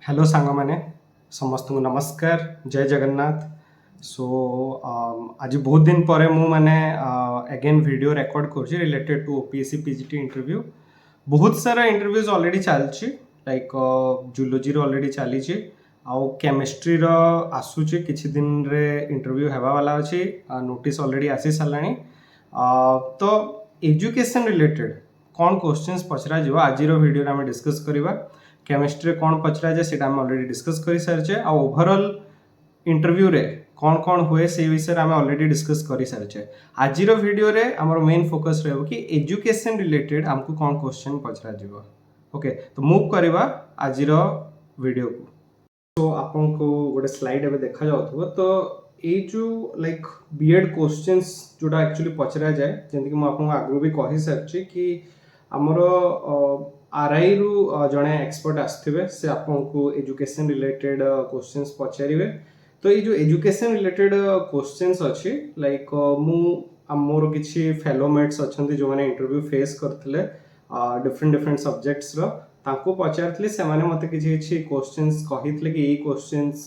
Hello सांग मैंने समस्त को नमस्कार जय जगन्नाथ। सो आज बहुत दिन पर मु माने अगेन वीडियो रिकॉर्ड कर related to OPSC PGT interview. बहुत सारा इंटरव्यूज ऑलरेडी चलची लाइक जूलोजी ऑलरेडी चली आउ केमिस्ट्री रो आसुची किछि दिन रे इंटरव्यू हेबा वाला अछि नोटिस ऑलरेडी आसी सालानी। तो एजुकेशन रिलेटेड कौन क्वेश्चंस पचरा जिवो आज रो वीडियो रे हम डिस्कस करबा। केमिस्ट्री कौन पचरा जाए सेटा हम ऑलरेडी डिस्कस कर सारिचे आ ओवरऑल इंटरव्यू रे कौन कौन हुए से विषय में ऑलरेडी डिस्कस कर सारिचे। आज रो वीडियो रे हमर मेन फोकस रहबो कि एजुकेशन रिलेटेड हमको कौन क्वेश्चन पचरा जिवो। ओके तो मूव करबा आज रो वीडियो को। तो आपन को गोटे स्लाइड एबे देखा जाउथबो तो ए जो लाइक बीएड क्वेश्चंस जोटा एक्चुअली पचरा जाए जेंति कि म आपन आगु भी कहि सारछि कि हमरो आरआई रु जड़े एक्सपर्ट आसथिबे से आपको एजुकेशन रिलेटेड क्वेश्चंस पचारिबे। तो ये जो एजुकेशन रिलेटेड क्वेश्चंस अच्छी लाइक मोर किसी फेलोमेट्स अच्छा जो मैंने इंटरव्यू फेस करते डिफरेंट डिफरेंट सब्जेक्ट्स तांको पचारथिले से माने मते किछि क्वेश्चंस कहितले कि ये क्वेश्चंस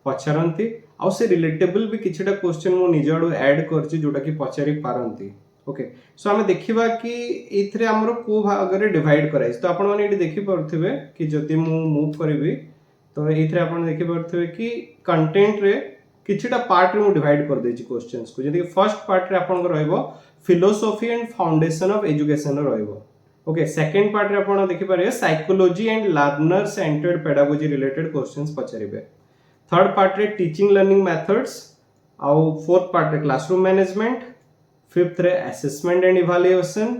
पचारंती आ से रिलेटेबल भी किछिटा क्वेश्चन मो निज आडू ऐड करछि जोटा कि पचारि पारंती। ओके सो आम देखा कि ये आमर को भाग में डिवाइड कराई तो आपण मैंने ये देखिपे कि जदि मूव करी तो ये देखिपे कि कंटेंट रे किछिटा पार्ट रे डिवाइड कर देछि क्वेश्चंस को जदि फर्स्ट पार्ट रे आपण रहइबो philosophy and foundation of education रहइबो। ओके सेकंड पार्ट रे आपण देखि पारे psychology and learner centred pedagogy related questions पचारिबे। थर्ड पार्ट रे टीचिंग लर्निंग मेथड्स आउ फोर्थ पार्ट रे क्लासरूम मैनेजमेंट, फिफ्थ रे असेसमेंट एंड इवैल्यूएशन,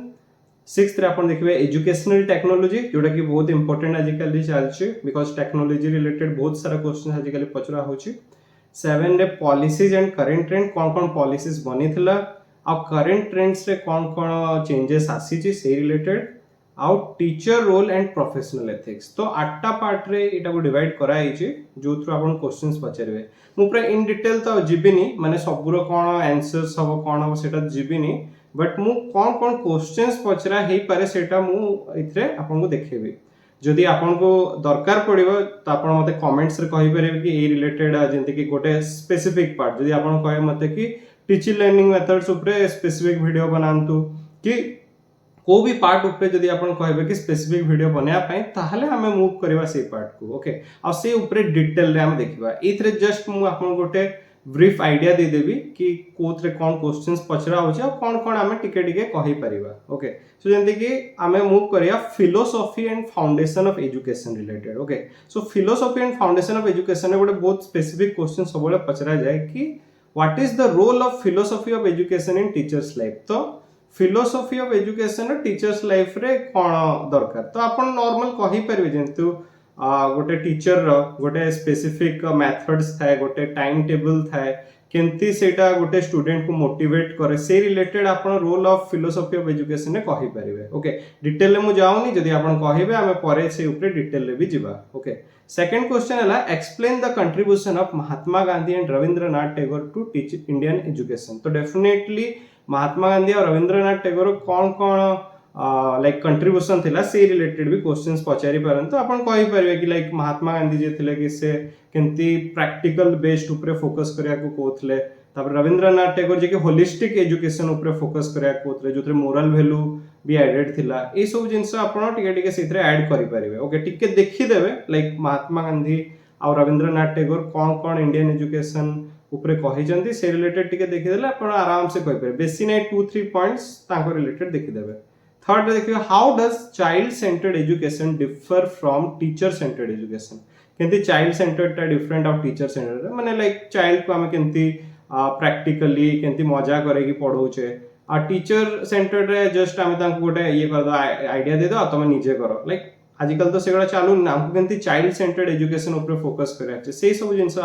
सिक्स्थ रे आपण देखिबे एजुकेशनल टेक्नोलॉजी जोटा कि बहुत इंपोर्टेंट आजिकल चलछि बिकॉज टेक्नोलॉजी रिलेटेड बहुत सारा क्वेश्चन आजिकल पचरा होछि। सेवन रे पॉलिसीज एंड करंट ट्रेंड कौन कौन पॉलिसीज बनीथिला आ करंट ट्रेंड्स रे कौन कौन चेंजेस आसीछि से रिलेटेड आउ teacher role and professional ethics. तो आठटा पार्ट रे एटा को डिवाइड करा हिछि जो थ्रू आपण क्वेश्चंस पचारिबे। मु पूरा इन डिटेल तो जिबिनी माने सबुरो कोन आंसर्स सब कोन हो सेटा जिबिनी बट मु कोन कोन क्वेश्चंस पचरा हेई पारे सेटा मु इथरे आपन को देखेबी। जदि आपन को दरकार पड़िबो तो आपन मते कमेंट्स रे कहि पारे कि ए रिलेटेड जेंति कि गोटे स्पेसिफिक पार्ट जदि आपन कहे मते कि टीचिंग लर्निंग मेथड्स ऊपर स्पेसिफिक वीडियो बनांतु कि को भी पार्ट ऊपर जदि आपन कहबे कि स्पेसिफिक वीडियो बनया पई ताहले हमें मूव करबा से पार्ट को। ओके आ से ऊपर डिटेल रे हम देखिबा एथरे जस्ट मु आपन गोटे ब्रीफ आइडिया दे देबी कि कोथरे कोन क्वेश्चंस पचरा होछि आ कोन कोन हमें टिके टिके कहि परिबा। ओके सो जेंति कि हमें मूव करिया philosophy and foundation of education related. Okay so philosophy and foundation of education रे गोटे बहुत स्पेसिफिक क्वेश्चन सबले पचरा जाय कि what is the role of philosophy of education in teachers life. तो philosophy of education teachers life रे कौन दरकार तो आपण नॉर्मल कहि परिबे जेंतु गोटे टीचर रो गोटे स्पेसिफिक मेथड्स थाए गोटे टाइम टेबल थाए केंती सेटा गोटे स्टूडेंट को मोटिवेट करे से रिलेटेड आपण role of philosophy of education ने कहि परिबे। ओके डिटेल ले मु जाउनी जदि आपण कहिबे हमें परे से ऊपर डिटेल ले भी जिबा। ओके सेकंड क्वेश्चन हला explain the contribution of Mahatma Gandhi and Rabindranath Tagore to teach Indian education. तो डेफिनेटली महात्मा गांधी और रविंद्रनाथ टैगोर कौन कौन लाइक कंट्रीब्यूशन थिला से रिलेटेड भी क्वेश्चंस पचारि परन तो आपण कहि परबे कि लाइक महात्मा गांधी जे थिले कि से केंती प्रैक्टिकल बेस्ड ऊपर फोकस करिया को कोथले तापर रविंद्रनाथ टैगोर जे कि होलिस्टिक एजुकेशन ऊपर फोकस करिया कोथले जोथरे मोरल वैल्यू भी एडेड थिला ए सब जिंस आपण टिके टिके सेथरे ऐड करि परिबे। ओके टिके देखि देबे लाइक महात्मा गांधी और रविंद्रनाथ टैगोर कौन कौन इंडियन एजुकेशन ऊपर कहिजंती से रिलेटेड टिके देखि देले आपण आराम से कहि परबे बेसी नै 2-3 पॉइंट्स ताको रिलेटेड देखि देबे। थर्ड देखिए how does child centred education differ from teacher centred education. केंती चाइल्ड सेंटर्ड टा डिफरेंट ऑफ टीचर सेंटर्ड माने लाइक चाइल्ड को हमें केंती प्रैक्टिकली केंती मजा करे कि पढौचे आ टीचर सेंटर्ड रे जस्ट हमें तांको गोटे ये कर दो आइडिया दे दो आ तमे निजे करो लाइक आजकल तो सेगड़ा चालू ना हमको केंती चाइल्ड सेंटर्ड एजुकेशन ऊपर फोकस करे छै से सब जिंस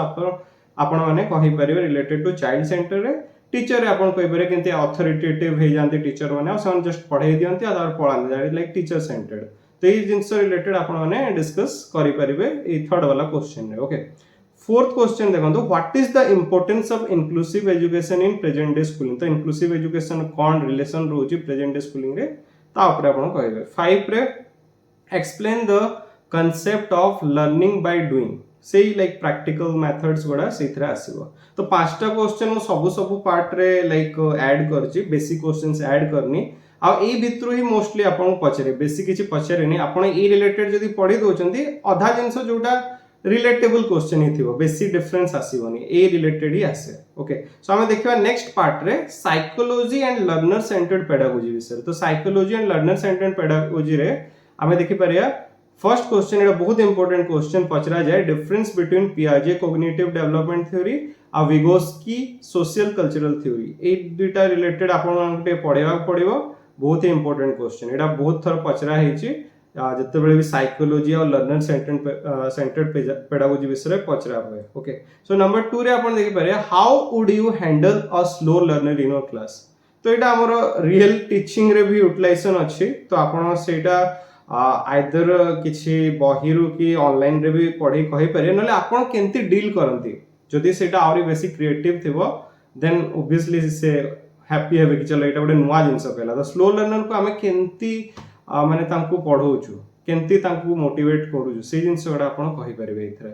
आपण माने कहि परिबे रिलेटेड टू चाइल्ड सेंटर रे टीचर आपण कहि परिबे केंती अथॉरिटेटिव हे जानते टीचर माने सन जस्ट पढाई दियंती आ तार पळान दैट लाइक टीचर सेंटर्ड। तो ये जिंस रिलेटेड आपण माने डिस्कस करि परिबे ए थर्ड वाला क्वेश्चन रे। ओके फोर्थ क्वेश्चन देखंतु what is the importance of inclusive education in present day schooling. तो इंक्लूसिव एजुकेशन कोन रिलेशन रोची प्रेजेंट डे स्कूलिंग रे ता ऊपर आपण कहिबे। 5 रे explain the concept of learning by doing से like practical methods गुड़ा से आसो तो 5टा क्वेश्चन मु सब पार्ट रे लाइक ऐड करछि बेसिक क्वेश्चंस ऐड करनी आ ए भितरु ही मोस्टली आपन पचरे बेसिक किछि पचरेनी आपन ए रिलेटेड जदी पढी दोचंती आधा जिंस जोटा रिलेटेबल क्वेश्चन ही थिबो बेसी डिफरेंस आसीबोनी ए रिलेटेड ही आसे ओके सो हमें देखिबा नेक्स्ट पार्ट रे psychology and learner centred pedagogy विषय तो psychology and learner centred pedagogy रे हमें देखि परिया फर्स्ट क्वेश्चन एटा बहुत इंपोर्टेंट क्वेश्चन पचरा जाय डिफरेंस बिटवीन पियाजे कॉग्निटिव डेवलपमेंट थ्योरी आ विगोस्की सोशल कल्चरल थ्योरी ए दुटा रिलेटेड आपन मानके पढेबा पड़िबो बहुत ही इंपोर्टेंट क्वेश्चन एटा बहुत थर पचरा हेछि जते बेले भी साइकोलॉजी और लर्नर सेंटर्ड पेडागोजी विषय पचरा हुए ओके सो नंबर 2 रे आपण देखि पारे how would you handle a slow learner in your class तो एटा हमर रियल टीचिंग रे भी यूटिलाइजेशन अछि तो आपण सेटा आइदर किछि बहिरु की ऑनलाइन रे भी पढी कहि पारे नले आपण केंती डील करंती जदि सेटा आउरी बेसी क्रिएटिव थिबो देन ऑब्वियसली से हैप्पी हेबे कि चलो एटा गोटे नुवा जिंस कहला तो स्लो लर्नर को हमें केंती माने तांकू पढौछु केंती तांकू मोटिवेट करूछु से जिंस गोडा आपण कहि परिबे इथरे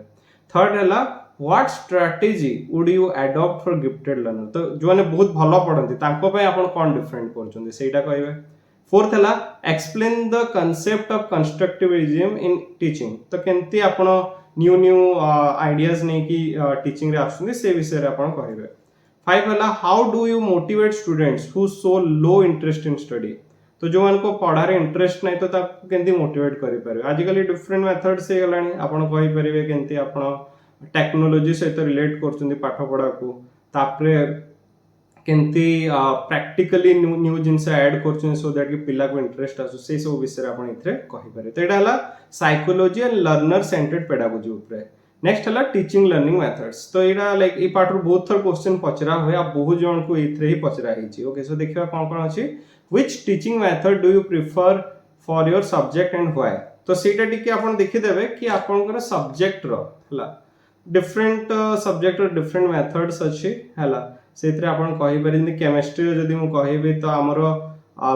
थर्ड हला what strategy would you adopt for gifted learner तो जो माने बहुत भलो पढंती तांको पय आपण कोन डिफरेंट करछुंदी सेटा कहबे फोर्थ हला explain the concept of constructivism in teaching तो केंती आपण न्यू आइडियाज नै की टीचिंग रे आछुंदी से विषय रे आपण कहबे फाइव हला how do you motivate students who so low interest in study तो जो मान को पढ़ारे इंटरेस्ट नहीं तो ताको केंती मोटिवेट करि पारे आजिकली डिफरेंट मेथड से गलानी आपण कहि परिबे केंती आपण टेक्नोलॉजी सहित रिलेट करछुंदी पाठ पढ़ा को तापरे केंती प्रैक्टिकली न्यू जिंस ऐड करछुंदी सो दैट कि पिला को इंटरेस्ट आसु से सब विषय आपण इथरे कहि पारे तो एटा हला psychology and learner centred pedagogy ऊपर नेक्स्ट हला टीचिंग लर्निंग मेथड्स तो एटा लाइक ए पार्ट रो बहुत थर क्वेश्चन पचरा होय आ बहुत जन को इथरे ही पचरा हिची ओके सो देखिबा कोन अछि which teaching method do you prefer for your subject and why तो सेटा टिके आपण देखि देबे कि आपनकर सब्जेक्ट रो हला डिफरेंट सब्जेक्ट रो डिफरेंट मेथड्स अछि हला सेतरे आपण कहि पारि जे केमिस्ट्री जदी मु कहिबे तो हमरो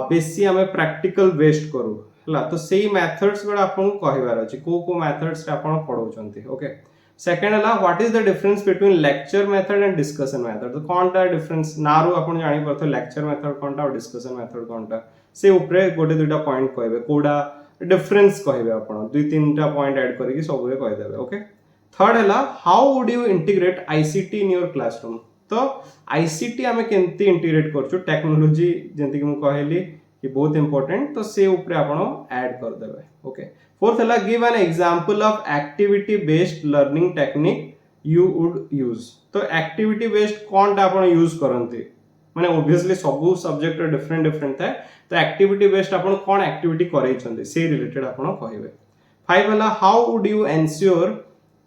बेसी हमें प्रैक्टिकल बेस्ड करू हला तो सेही मेथड्स गडा आपण कहिबार अछि को मेथड्स रे आपण पढौचंती ओके सेकंड हला what is the difference between lecture method and discussion method तो कोनटा डिफरेंस नारू आपण जानि परथो लेक्चर मेथड कोनटा और डिस्कशन मेथड कोनटा से ऊपरे गोटे दुटा पॉइंट कहबे कोडा डिफरेंस कहबे आपण दुई तीनटा पॉइंट ऐड करके सब रे कहि देबे ओके थर्ड हला how would you integrate ICT in your classroom तो आईसीटी हमें केंती इंटीग्रेट करछु टेक्नोलॉजी जेंति कि मु कहली कि बहुत इंपोर्टेंट तो से ऊपरे आपण ऐड कर देबे ओके फोर्थ हला give an example of activity based learning technique you would use तो एक्टिविटी बेस्ड कोनटा आपण यूज करंती माने ऑब्वियसली सब सब्जेक्ट डिफरेंट डिफरेंट था तो एक्टिविटी बेस्ड आपण कोन एक्टिविटी करै छथि से रिलेटेड आपण कहिबे फाइव हला how would you ensure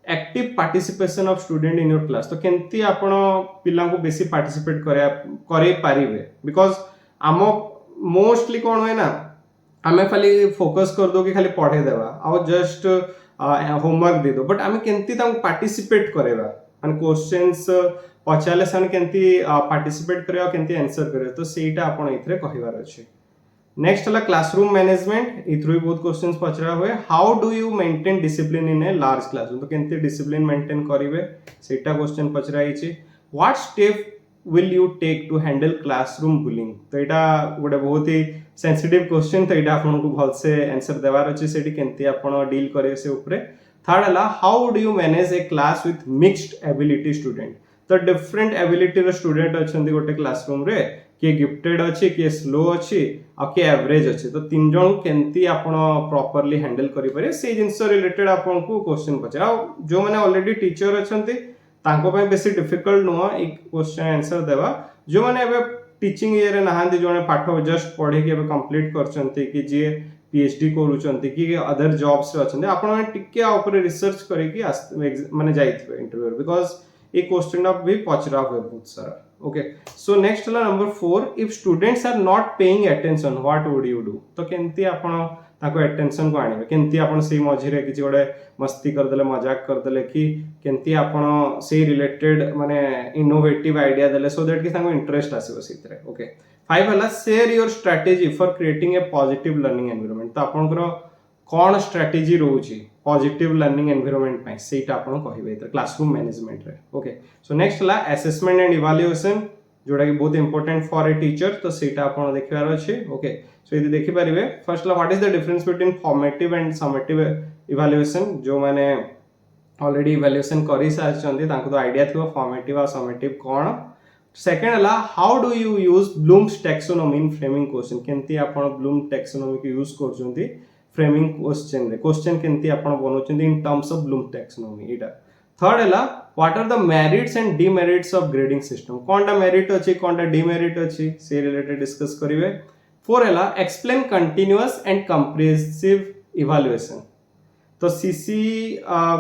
active participation of student in your class तो केंती आपण पिला को बेसी पार्टिसिपेट करे पारिबे बिकॉज़ आम मोस्टली कोन होय ना हमें खाली फोकस कर दो कि खाली पढ़े देबा आ जस्ट होमवर्क दे दो बट हमें केंती ता पार्टिसिपेट करेबा माने क्वेश्चंस पचाले सन केंती पार्टिसिपेट करेबा केंती आंसर करे तो सेटा आपण इथरे कहिवार अछि नेक्स्ट हला क्लासरूम मैनेजमेंट इथरो बहुत क्वेश्चंस पचरा हुए how do you maintain discipline in a large classroom तो केंती डिसिप्लिन मेंटेन करिवे सेटा क्वेश्चन पचरा हिची what step will you take to handle classroom bullying तो एटा गोटे बहुत ही सेंसिटिव क्वेश्चन तो एटा आपन को भल से आंसर देवार अछि सेठी केंती आपन डील करे से ऊपर थर्ड हला how would you manage A class with mixed ability student तो डिफरेंट एबिलिटी रो स्टूडेंट अछंती गोटे क्लासरूम रे के गिफ्टेड अछि के स्लो अछि आ के एवरेज अछि तो तीन जन केंती आपन प्रॉपर्ली हैंडल करि पारे से जिंस रिलेटेड आपन को क्वेश्चन पचरा जो माने ऑलरेडी टीचर अछंती तांको पे बेसी डिफिकल्ट नुआ एक क्वेश्चन आंसर देवा जो माने एबे टीचिंग ईयर नाहांती जोने पाठ जस्ट पढ़े के एबे कंप्लीट करचंती कि जे पीएचडी करूचंती कि अदर जॉब्स रे अछंती आपण माने टिके ऊपर रिसर्च करी कि माने जाइथिबे interview because a question of भी पचरा हुए बहुत सारा ओके सो नेक्स्ट हला number 4 if students are not paying attention what would you do तो केंती आपण ताको अटेंशन को आनिबे केंती आपण से मझी रे किछि गोडे मस्ती कर देले मजाक कर देले कि केंती आपण से रिलेटेड माने इनोवेटिव आइडिया देले सो दैट कि ताको इंटरेस्ट आसीबो सितरे ओके 5 हला share your strategy for creating a positive learning environment तो आपनकर कोन स्ट्रेटजी रहउची पॉजिटिव लर्निंग एनवायरनमेंट पाई सेटा आपण कहिबे त क्लासरूम मैनेजमेंट रे ओके सो नेक्स्ट हला असेसमेंट एंड इवैल्यूएशन जोटा कि बहुत इंपोर्टेंट फॉर ए टीचर तो सेटा आपण देखिबार अछि ओके सो यदि देखि परिबे फर्स्ट ला what is the difference between formative and summative evaluation जो माने ऑलरेडी इवैल्यूएशन करि सारचंदी तांको तो आईडिया थिबो फॉर्मेटिव और समेटिव कोन सेकंड हला how do you use Bloom's taxonomy in framing question केंती आपण ब्लूम टैक्सोनॉमी के यूज करचंदी फ्रेमिंग क्वेश्चन केंती आपण बनोचंदी in terms of Bloom taxonomy एटा थर्ड हला what are the merits and demerits of grading system कोनटा मेरिट अछि कोनटा डिमेरिट अछि से रिलेटेड डिस्कस करिवे फोर हला explain continuous and comprehensive evaluation तो सीसी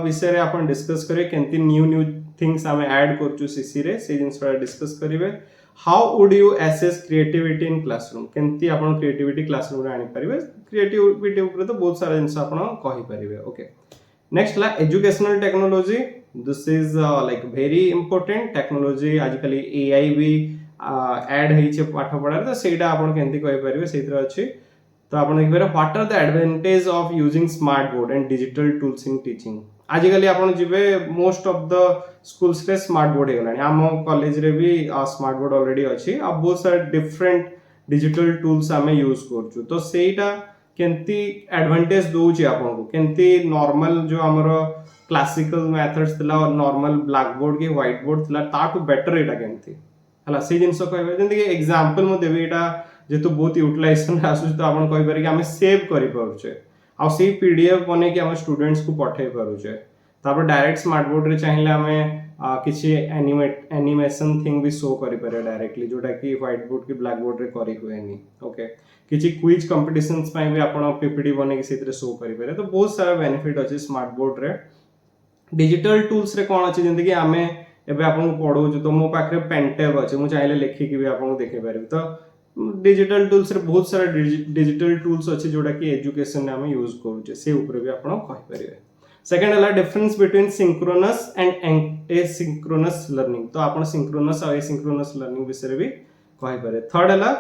विषय रे आपण डिस्कस करिवे केंती न्यू थिंग्स हमें ऐड करचु सीसी रे से जिंसरा डिस्कस करिवे how would you assess creativity in classroom केंती आपण क्रिएटिविटी क्लासरूम रे आनी परिवे क्रिएटिविटी ऊपर तो बहुत सारा जिंस आपण कहि परिवे ओके नेक्स्ट ला educational technology this is like very important technology आजकल एआई भी ऐड हेइ छे पाठ पढा तो सेटा आपण केंती कहि परिवे सेतिर अछि तो आपण देखबे what are the advantage of using smart board and digital tools in teaching आजकल आपण जिबे मोस्ट ऑफ द स्कूल्स रे स्मार्ट बोर्ड हे गलानी हम कॉलेज रे भी स्मार्ट बोर्ड ऑलरेडी अछि अब बहुत सारे डिफरेंट डिजिटल टूल्स हमें यूज करछु तो सेटा केंती एडवांटेज दोउची आपण को केंती नॉर्मल जो हमरो क्लासिकल मेथड्स थिला और नॉर्मल ब्लैक बोर्ड के व्हाइट बोर्ड थिला ताटू बेटर एटा केंती हला से जिंस कहबे जेंति कि एग्जांपल मो देबे एटा जेतु बहुत यूटिलाइजेशन आसु तो आपण कहि पारे कि हमें सेव करि पाउछे आ से पीडीएफ बने कि हम स्टूडेंट्स को पठै पारुछे तापर डायरेक्ट स्मार्ट बोर्ड रे चाहिए हमें किसी एनिमेशन थिंग भी शो करि पारे डायरेक्टली जोटा कि व्हाइट बोर्ड की ब्लैक बोर्ड रे करि हुएनी ओके किछि क्विज कंपटीशंस पई भी आपण पीपीटी बने कि सेतरे शो करि पारे तो बहुत सारा बेनिफिट अछि स्मार्ट बोर्ड रे डिजिटल टूल्स रे कोन अछि जेंति कि हमें एबे आपण को पढौ जो तो मो पाखरे पेन टैब अछि मु चाहिले लेखि कि भी आपण को देखे पारे तो डिजिटल टूल्स रे बहुत सारा डिजिटल टूल्स अछि जोटा कि एजुकेशन में हम यूज करूचे से ऊपर भी आपण कहि परिवे सेकंड हला difference between synchronous and asynchronous learning तो आपण सिंक्रोनस और एसिंक्रोनस लर्निंग विषय भी कहि पारे थर्ड हला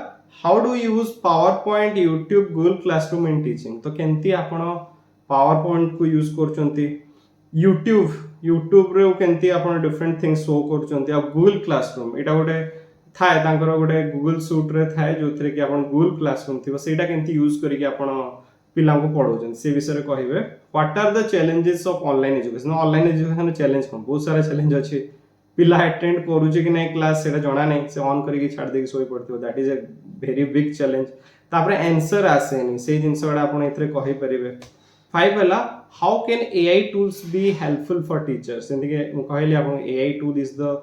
how do use power point YouTube Google classroom in teaching तो केंती आपण पावर पॉइंट को यूज करचंती यूट्यूब रे केंती आपण डिफरेंट थिंग्स शो करचंती आ गूगल क्लासरूम एटा गोटे थाए तांकर गोटे गूगल सूट रे थाए जोथरे कि आपण गूगल क्लासरूम थिबो सेटा केंती यूज करी कि आपण पिला को पढौछन से विषय रे कहिबे what are the challenges of online education challenge कोन बहुत सारा चैलेंज अछि पिला अटेंड करूचे कि नै क्लास सेटा जणा नै से ऑन करी कि छाड़ दे कि सोई पड़थिबो that is a very big challenge तापरे आंसर आसेनी से जिंस वाडा आपण एथरे कहि परिबे 5 हला how can AI tools be helpful for teachers जेंति कि मु कहली आपण AI tool is the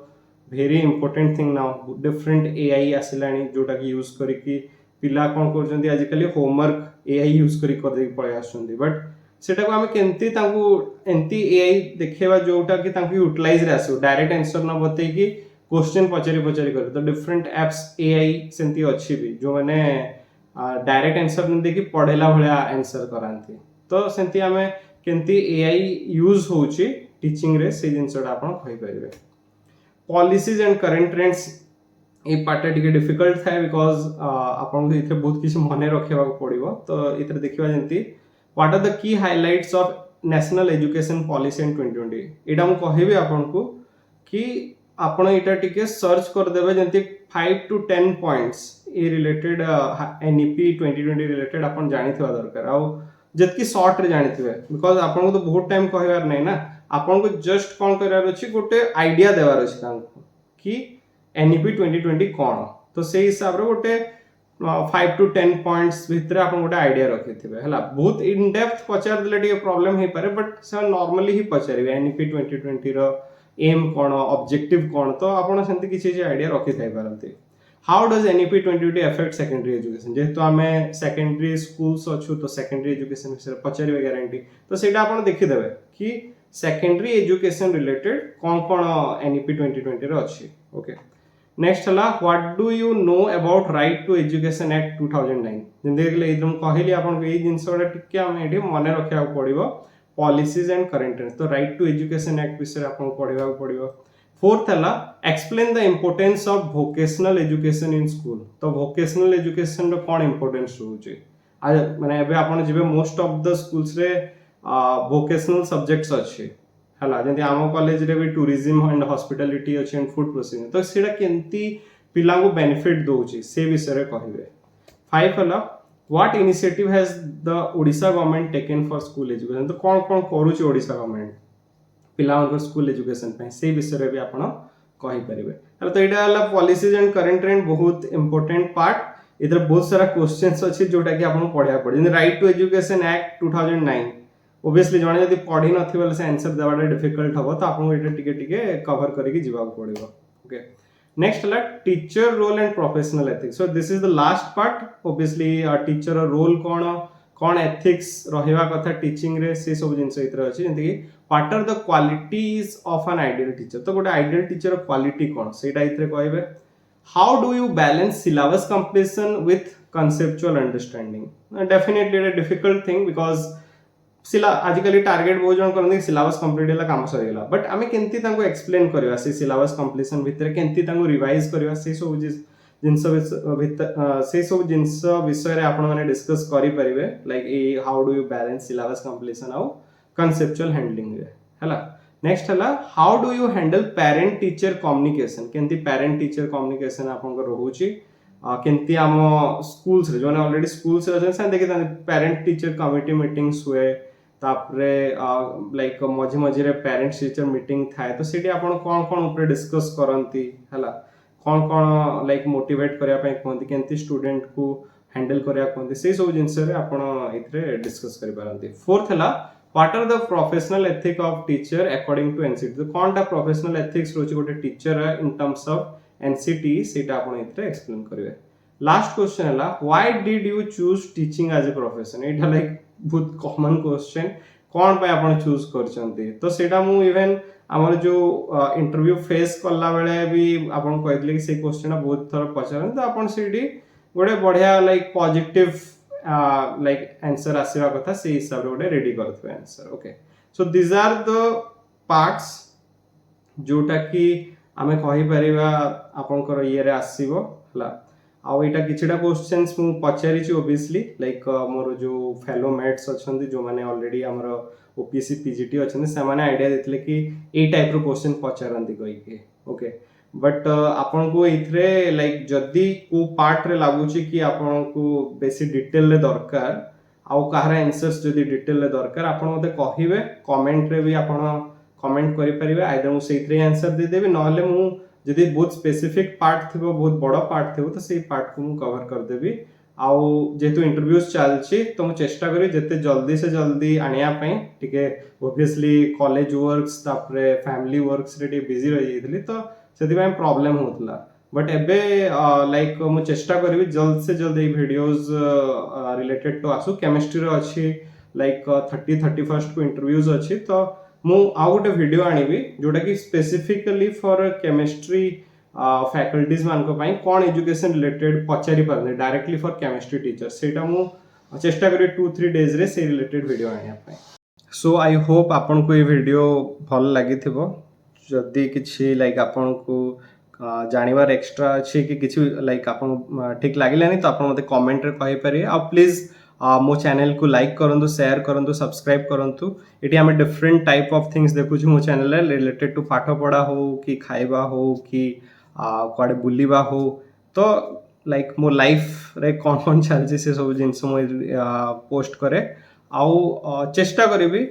very important thing now different AI आसिलानी जोटा कि यूज करी कि पिला कोन करजंती आजकल होमवर्क एआई यूज करी कर दे पळे आछंती बट सेटा को हम केंती तांकू एंती एआई देखेबा जोटा कि तांकू यूटिलाइज रे आसो डायरेक्ट आंसर न बते कि क्वेश्चन पचरी कर तो डिफरेंट एप्स एआई सेंती अछि भी जो माने डायरेक्ट आंसर न देखि पढेला भलिया आंसर करांती तो सेंती हमें केंती एआई यूज होउची टीचिंग रे से जिंसडा आपण कहि परिबे policies and current trends a part टिके डिफिकल्ट थाए बिकॉज आपन को इथे बहुत किछ मने रखेबा को पड़िबो तो इथे देखिबा जेंती what are the key highlights of national education policy in 2020 एटा हम कहिबे आपन को कि आपण एटा टिके सर्च कर देबे जेंती 5 to 10 points A related NEP 2020 related आपण जानिथिबा दरकार आ जतकी शॉर्ट रे जानिथिबे बिकॉज आपन को तो बहुत टाइम कहबार नै ना आपन को जस्ट कोन करार अछि गोटे आईडिया देवार अछि तांको कि एनईपी 2020 कोन तो से हिसाब रे गोटे 5 to 10 पॉइंट्स भितर आपन गोटे आईडिया रखिथिबे हला बहुत इन डेप्थ पचार दिले टिके प्रॉब्लम हे पारे बट से नॉर्मली ही पचारिबे एनईपी 2020 रो एम कोन ऑब्जेक्टिव कोन तो आपन सेंति किछि जे आईडिया रखि थाइ पारंती how does NEP 2020 affect secondary education जेतो हमें सेकेंडरी स्कूल्स अछु तो सेकेंडरी एजुकेशन विषय पचारिबे गारंटी तो सेटा आपन देखि देबे कि सेकेंडरी एजुकेशन रिलेटेड कोन एनईपी 2020 रो अछि ओके नेक्स्ट हला what do you know about right to education act 2009 जेंदे गेले एकदम कहली आपन को ए जिंसडा टिके हम एठी मने रखिया पड़िबो पॉलिसीज एंड करंट ट्रेंड्स तो राइट टू एजुकेशन एक्ट विषय आपन पढिबा पड़िबो फोर्थ हला explain the importance of vocational education in school तो वोकेशनल एजुकेशन रो कोन इंपोर्टेंस होउची आ माने एबे आपन जिबे मोस्ट ऑफ द स्कूल्स रे ଭୋକେସନାଲ ସବଜେକ୍ଟସ୍ ଅଛି ହେଲା ଯେମିତି ଆମ କଲେଜରେ ବି ଟୁରିଜିମ୍ ଆଣ୍ଡ ହସ୍ପିଟାଲିଟି ଅଛି ଆଣ୍ଡ ଫୁଡ୍ ପ୍ରୋସେସିଂ ତ ସେଇଟା କେମିତି ପିଲାଙ୍କୁ ବେନିଫିଟ୍ ଦଉଛି ସେ ବିଷୟରେ କହିବେ। 5 ହେଲା what initiative has the Odisha government taken for school education तो कौन कौन करूची ओडिशा गवर्नमेंट पिलांकर स्कूल एजुकेशन पे से विषय भी आपण कहि परिबे। तो एटा हला पॉलिसीज एंड करंट ट्रेंड बहुत इंपोर्टेंट पार्ट इधर बहुत सारा क्वेश्चंस अछि जोटा कि आपण पढिया पड़े right to education act 2009 obviously जणे यदि पढी नथि बोले से आंसर देवाटा डिफिकल्ट हबो तो आपण एटा टिके टिके कवर करके जिबा पड़िबो। ओके नेक्स्ट हला teacher role and professional ethics so this is the last part obviously teacher role कौन एथिक्स रहिबा कथा टीचिंग रे से सब जिंस इतरे अछि जंती कि what are the qualities of an ideal teacher तो गोटे आइडियल टीचर क्वालिटी कौन सेटा इतरे कहबे। How do you balance syllabus completion with conceptual understanding definitely it difficult thing because आजिकल टार्गेट बहुत जन करते सिलेबस कंप्लीट है काम सरीगला बट आम केमती एक्सप्लेन करवा से सिलेबस कंप्लीशन भितर केमती रिवाइज करवा से सब जिनस से सब जिनस विषय रे आपण माने डिस्कस करि परिबे like how do you balance syllabus completion आउ कंसेप्चुअल हैंडलिंग रे हला। नेक्स्ट हला how do you handle parent teacher communication केमती पेरेंट टीचर कम्युनिकेशन आपन को रहउची केमती आम स्कूल्स रे जोने ऑलरेडी स्कूल्स रे अछन से देखि पेरेंट टीचर कमिटी मीटिंग्स हुए तापरे लाइक मझे मझे रे पेरेंट्स टीचर मीटिंग थाए तो सेठी आपण कोन कोन ऊपर डिस्कस करंती हला कौन कौन लाइक मोटिवेट करिया पे कहंती केमती स्टूडेंट को हैंडल करिया कहंती से सब जिंस रे आपण इथरे डिस्कस करि पारंती। फोर्थ हला what are the professional ethic of teacher according to NCT तो कोनटा प्रोफेशनल एथिक्स रोची गोटे teacher in terms of NCT सेटा आपण इथरे एक्सप्लेन करिवे। लास्ट क्वेश्चन हला why did you choose teaching as a profession एटा लाइक बहुत कॉमन क्वेश्चन कौन पे आपण चूज करचंती तो सेटा मु इवन आमर जो इंटरव्यू फेस करला बेले भी आपण कहतले कि से क्वेश्चन बहुत थोड़ा पचारन तो आपण सीडी गोटे बढ़िया लाइक पॉजिटिव लाइक आंसर आसीबा कथा से हिसाब रे गोटे रेडी करथबे answer. Okay so this are the parts जोटा कि आमे कहि परिबा आपनकर ये रे आसीबो हला आउ एटा किछटा क्वेश्चंस मु पचारि छि ओबियसली लाइक मोर जो फेलो मेट्स अछंती जो माने ऑलरेडी हमर ओपीएससी पीजीटी अछंती से माने आईडिया देथिले कि ए टाइप रो क्वेश्चन पचारंती कहि के। ओके बट आपन को इथरे लाइक जदी को पार्ट रे लागुची कि आपन को बेसी डिटेल रे दरकार आउ कहार आंसर्स जदी डिटेल रे दरकार आपन मते कहिबे कमेंट रे भी आपन कमेंट करि परिबे आइदर मु सेइथरे आंसर दे देबे नहले मु जदि बहुत स्पेसिफिक पार्ट थिबो बहुत बड़ा पार्ट थिबो तो से पार्ट को मु कवर कर देबी आउ जेतु इंटरव्यूज चलछि तो मु चेष्टा करी जते जल्दी से जल्दी आनिया पई टिके ऑब्वियसली कॉलेज वर्क्स तापरे फैमिली वर्क्स रे टे बिजी रह जाइतली तो सेति पई प्रॉब्लम होतला बट एबे लाइक मु चेष्टा करबी जल्द से जल्द ए वीडियोस रिलेटेड टू आसु केमिस्ट्री रे अछि लाइक 31st को इंटरव्यूज अछि तो मु आउ गोटे वीडियो आनिबी जोटा कि स्पेसिफिकली फॉर केमिस्ट्री फैकल्टीज मान को पई कोन एजुकेशन रिलेटेड पचारि परने डायरेक्टली फॉर केमिस्ट्री टीचर सेटा मु चेष्टा करी 2-3 डेज रे से रिलेटेड वीडियो आनिया पई। सो आई होप आपन को ये वीडियो भल लागि थिबो जदी किछि लाइक आपन को जानिबार एक्स्ट्रा अछि कि किछि लाइक आपन ठीक लागिलानी तो आपन मते कमेंट रे कहि पारि आ प्लीज मो चैनल को लाइक करंतु शेयर करंतु सब्सक्राइब करंतु एटी हमें डिफरेंट टाइप ऑफ थिंग्स देखुछु मो चैनल रे रिलेटेड टू पाठ पढ़ा हो कि खाइबा हो कि कुआडे बुलिबा हो तो लाइक मो लाइफ रे कौन चलछि से सब जिंस मो पोस्ट करे आउ चेष्टा करबी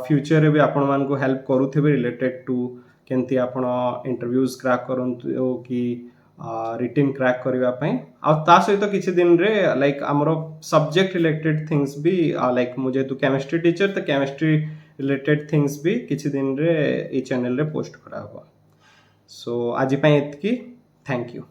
फ्यूचर रे भी आपण मान को हेल्प करूथिबे रिलेटेड टू केंती आपण इंटरव्यूज क्रैक करंतु कि रिटन क्रैक करबा पई आ ता सहित किछि दिन रे लाइक हमरो सब्जेक्ट रिलेटेड थिंग्स भी लाइक मुझे तो केमिस्ट्री टीचर तो केमिस्ट्री रिलेटेड थिंग्स भी किछि दिन रे ई चैनल रे पोस्ट करा होबा। सो आज पई एतकी थैंक यू।